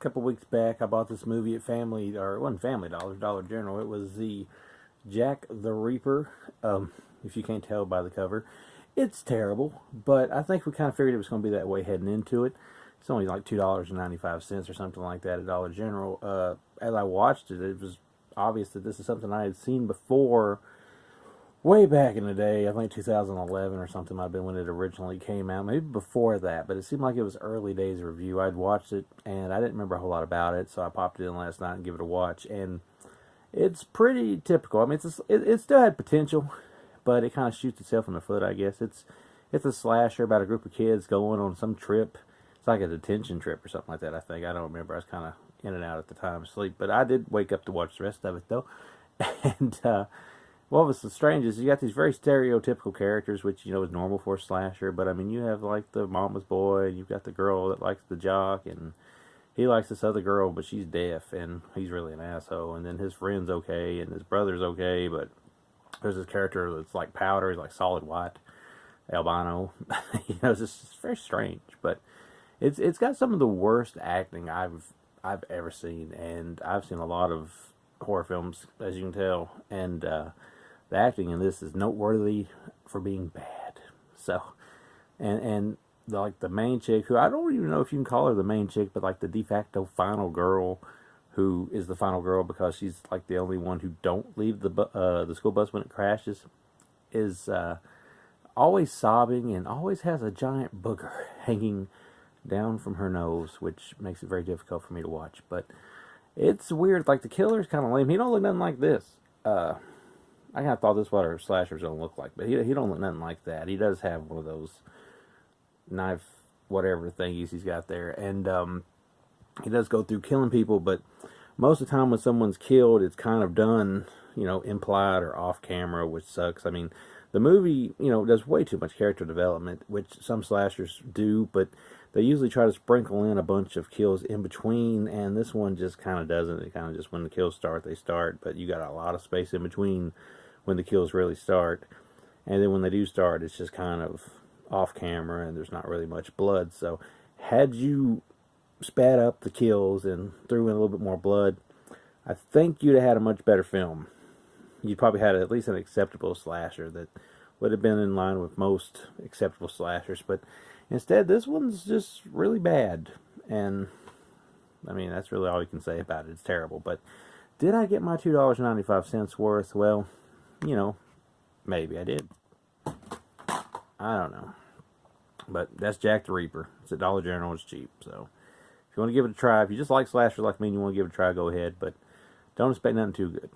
couple weeks back, I bought this movie at Family, or it wasn't Family Dollar, Dollar General. It was the Jack the Reaper. If you can't tell by the cover, it's terrible, but I think we kind of figured it was going to be that way heading into it. It's only like $2.95 or something like that at Dollar General. As I watched it, it was obvious that this is something I had seen before, way back in the day. I think 2011 or something might have been when it originally came out. Maybe before that, but it seemed like it was early days review. I'd watched it, and I didn't remember a whole lot about it, so I popped it in last night and give it a watch, and it's pretty typical. I mean, it still had potential, but it kind of shoots itself in the foot, I guess. It's a slasher about a group of kids going on some trip. It's like a detention trip or something like that, I think. I don't remember. I was kind of in and out at the time, asleep. But I did wake up to watch the rest of it, though. And what was so strange is you got these very stereotypical characters, which, you know, is normal for a slasher. But, I mean, you have, like, the mama's boy, and you've got the girl that likes the jock, and he likes this other girl, but she's deaf, and he's really an asshole. And then his friend's okay, and his brother's okay, but there's this character that's like powder, he's like solid white, albino. You know, it's very strange, but it's got some of the worst acting I've ever seen, and I've seen a lot of horror films, as you can tell, and the acting in this is noteworthy for being bad. So, and like the main chick, who I don't even know if you can call her the main chick, but like the de facto final girl, who is the final girl because she's like the only one who don't leave the school bus when it crashes, is always sobbing and always has a giant booger hanging down from her nose, which makes it very difficult for me to watch. But it's weird. Like, the killer's kind of lame. He don't look nothing like this. I kind of thought this is what our slashers don't look like, but he don't look nothing like that. He does have one of those knife whatever thingies he's got there, and he does go through killing people, but most of the time when someone's killed, it's kind of done, you know, implied or off camera, which sucks. I mean, the movie, you know, does way too much character development, which some slashers do, but they usually try to sprinkle in a bunch of kills in between, and this one just kind of doesn't. It kind of just, when the kills start, they start, but you got a lot of space in between when the kills really start, and then when they do start, it's just kind of off camera, and there's not really much blood. So had you sped up the kills and threw in a little bit more blood, I think you'd have had a much better film. You'd probably had at least an acceptable slasher that would have been in line with most acceptable slashers, but instead this one's just really bad. And I mean, that's really all you can say about it. It's terrible. But did I get my $2.95 worth? Well, you know, maybe I did. I don't know. But that's Jack the Reaper. It's at Dollar General. It's cheap. So if you want to give it a try, if you just like slashers like me and you want to give it a try, go ahead. But don't expect nothing too good.